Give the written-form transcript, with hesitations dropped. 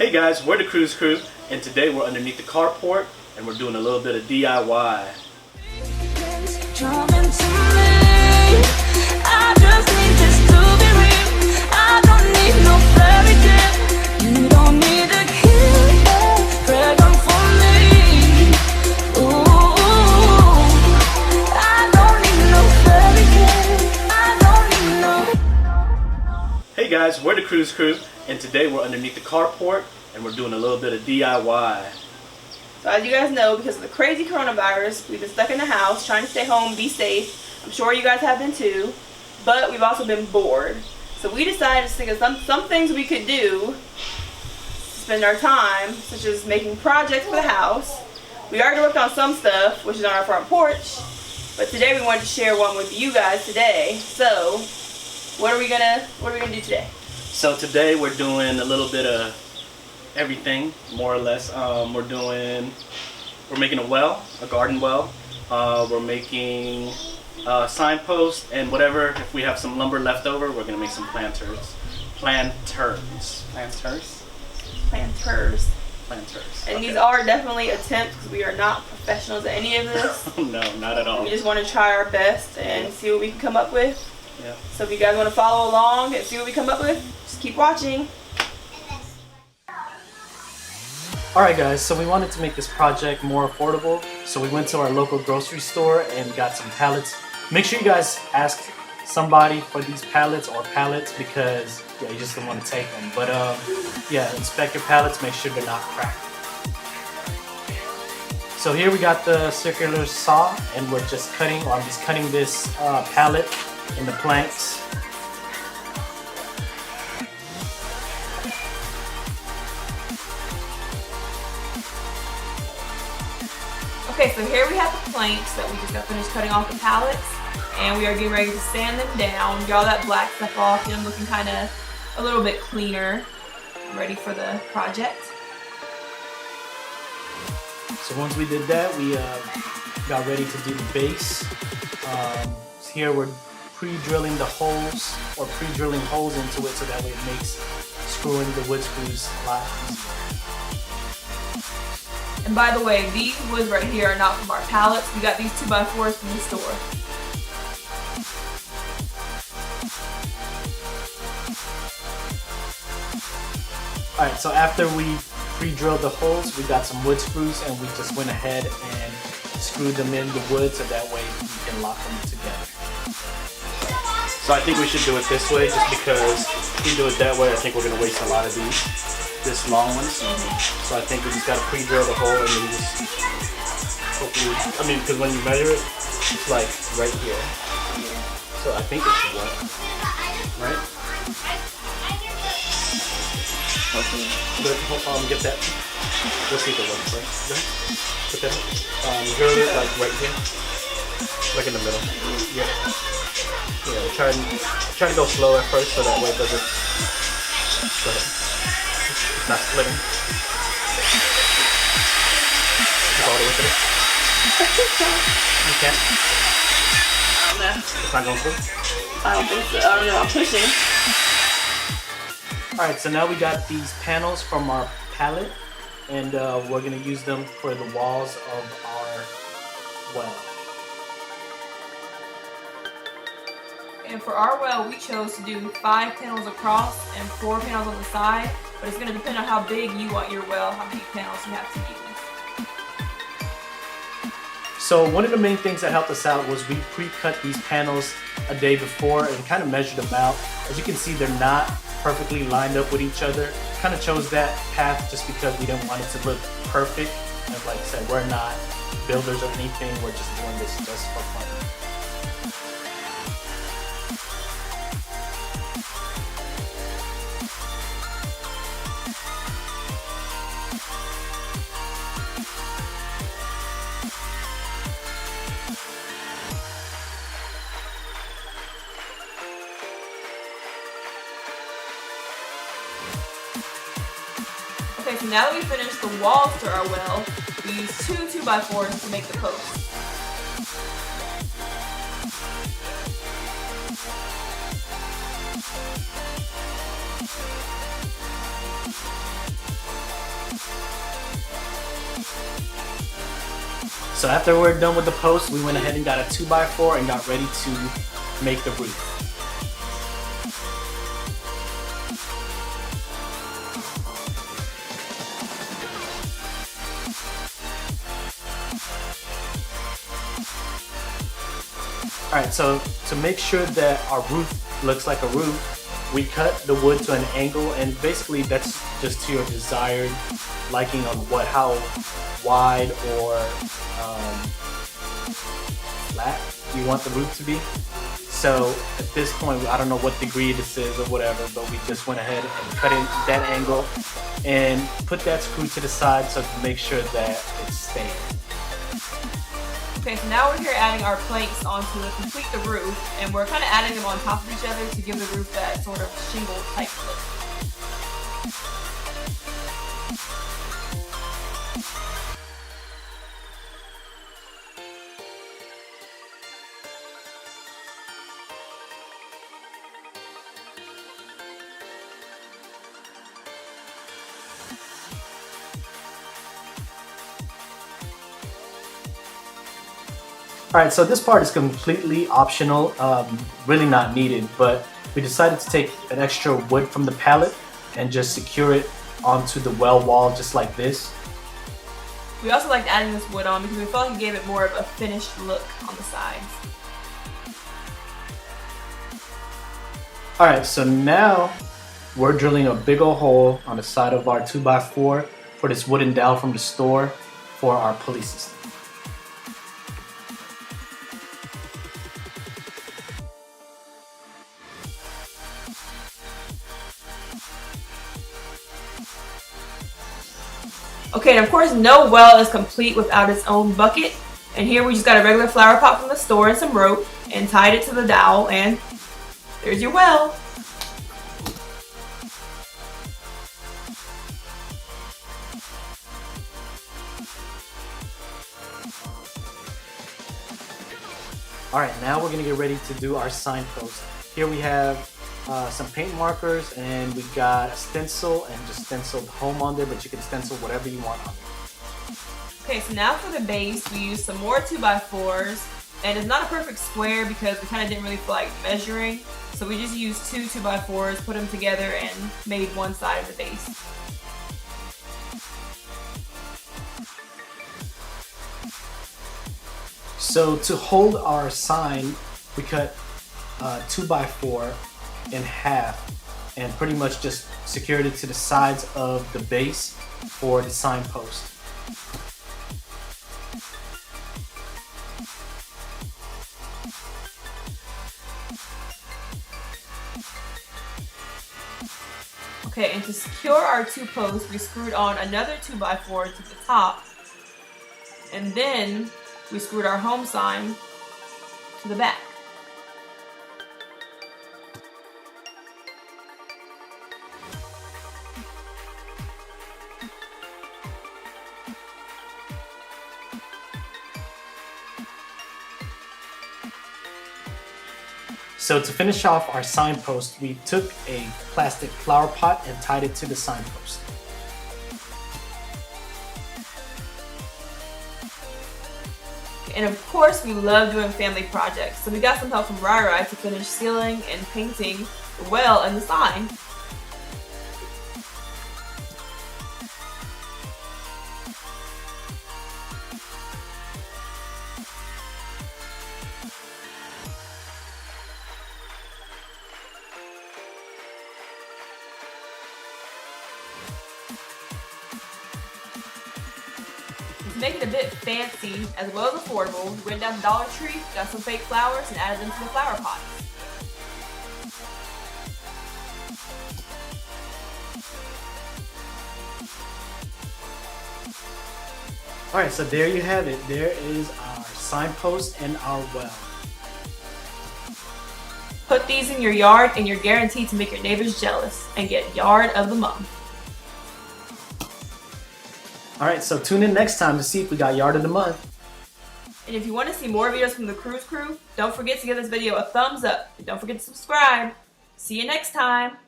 Hey guys, we're the Cruz Crew, and today we're underneath the carport and we're doing a little bit of DIY. Hey guys, we're the Cruz Crew, and today we're underneath the carport and we're doing a little bit of DIY. So as you guys know, because of the crazy coronavirus, we've been stuck in the house trying to stay home, be safe. I'm sure you guys have been too, but we've also been bored. So we decided to think of some things we could do to spend our time, such as making projects for the house. We already worked on some stuff, which is on our front porch, but today we wanted to share one with you guys today. So what are we gonna do today? So today we're doing a little bit of everything, more or less. We're making a well, a garden well. We're making a signpost, and whatever, if we have some lumber left over, we're gonna make some planters. And These are definitely attempts because we are not professionals at any of this. No, not at all. We just want to try our best and see what we can come up with. Yeah. So if you guys want to follow along and see what we come up with, just keep watching. Alright guys, so we wanted to make this project more affordable, so we went to our local grocery store and got some pallets. Make sure you guys ask somebody for these pallets because you just don't want to take them. But yeah, inspect your pallets, make sure they're not cracked. So here we got the circular saw, and I'm just cutting this pallet into planks. Okay, so here we have the planks that we just got finished cutting off the pallets, and we are getting ready to sand them down, get all that black stuff off, get them looking kind of a little bit cleaner. I'm ready for the project. So once we did that, we got ready to do the base. Here we're pre-drilling the holes, or pre-drilling holes into it so that way it makes screwing the wood screws a lot easier. And by the way, these woods right here are not from our pallets. We got these 2x4s from the store. Alright, so after we pre-drilled the holes, we got some wood screws and we just went ahead and screwed them in the wood so that way we can lock them together. So I think we should do it this way just because if we do it that way, I think we're going to waste a lot of this long ones. So I think we just got to pre-drill the hole and then just hopefully, because when you measure it, it's like right here. So I think it should work, right? Okay. But get that. We'll see if it works, right? Go ahead. Put that. Drill it like right here, like in the middle. Yeah. Yeah. Try to go slow at first so that way it doesn't. Go ahead. It's not splitting. Just all the way through. You can't. I don't know. It's not going through. I don't think so. I don't know. I'm pushing. Alright, so now we got these panels from our pallet, and we're going to use them for the walls of our well. And for our well, we chose to do 5 panels across and 4 panels on the side, but it's going to depend on how big you want your well, how many panels you have to use. So one of the main things that helped us out was we pre-cut these panels a day before and kind of measured them out. As you can see, they're not perfectly lined up with each other. Kind of chose that path just because we didn't want it to look perfect. And like I said, we're not builders or anything, we're just doing this just for fun. Okay, so now that we finished the walls to our well, we use 2 2x4s to make the posts. So after we're done with the post, we went ahead and got a 2x4 and got ready to make the roof. Alright, so to make sure that our roof looks like a roof, we cut the wood to an angle, and basically that's just to your desired liking on how wide or flat you want the roof to be. So at this point, I don't know what degree this is or whatever, but we just went ahead and cut it that angle and put that screw to the side so to make sure that it's staying. Okay, so now we're here adding our planks onto complete the roof, and we're kind of adding them on top of each other to give the roof that sort of shingle type look. Alright, so this part is completely optional, really not needed, but we decided to take an extra wood from the pallet and just secure it onto the well wall just like this. We also liked adding this wood on because we felt like it gave it more of a finished look on the sides. Alright, so now we're drilling a big old hole on the side of our 2x4 for this wooden dowel from the store for our pulley system. Okay, and of course no well is complete without its own bucket. And here we just got a regular flower pot from the store and some rope and tied it to the dowel, and there's your well. Alright, now we're going to get ready to do our signpost. Here we have some paint markers, and we got a stencil and just stenciled home on there, but you can stencil whatever you want on there. Okay, so now for the base, we used some more 2x4s, and it's not a perfect square because we kind of didn't really feel like measuring, so we just used two 2x4s, put them together, and made one side of the base. So to hold our sign, we cut 2x4 in half and pretty much just secured it to the sides of the base for the signpost. Okay, and to secure our two posts, we screwed on another 2x4 to the top, and then we screwed our home sign to the back. So to finish off our signpost, we took a plastic flower pot and tied it to the signpost. And of course, we love doing family projects, so we got some help from Rai to finish sealing and painting the well and the sign. To make it a bit fancy as well as affordable, we went down to Dollar Tree, got some fake flowers, and added them to the flower pots. Alright, so there you have it. There is our signpost and our well. Put these in your yard and you're guaranteed to make your neighbors jealous and get Yard of the Month. Alright, so tune in next time to see if we got Yard of the Month. And if you want to see more videos from the Cruz Crew, don't forget to give this video a thumbs up. And don't forget to subscribe. See you next time.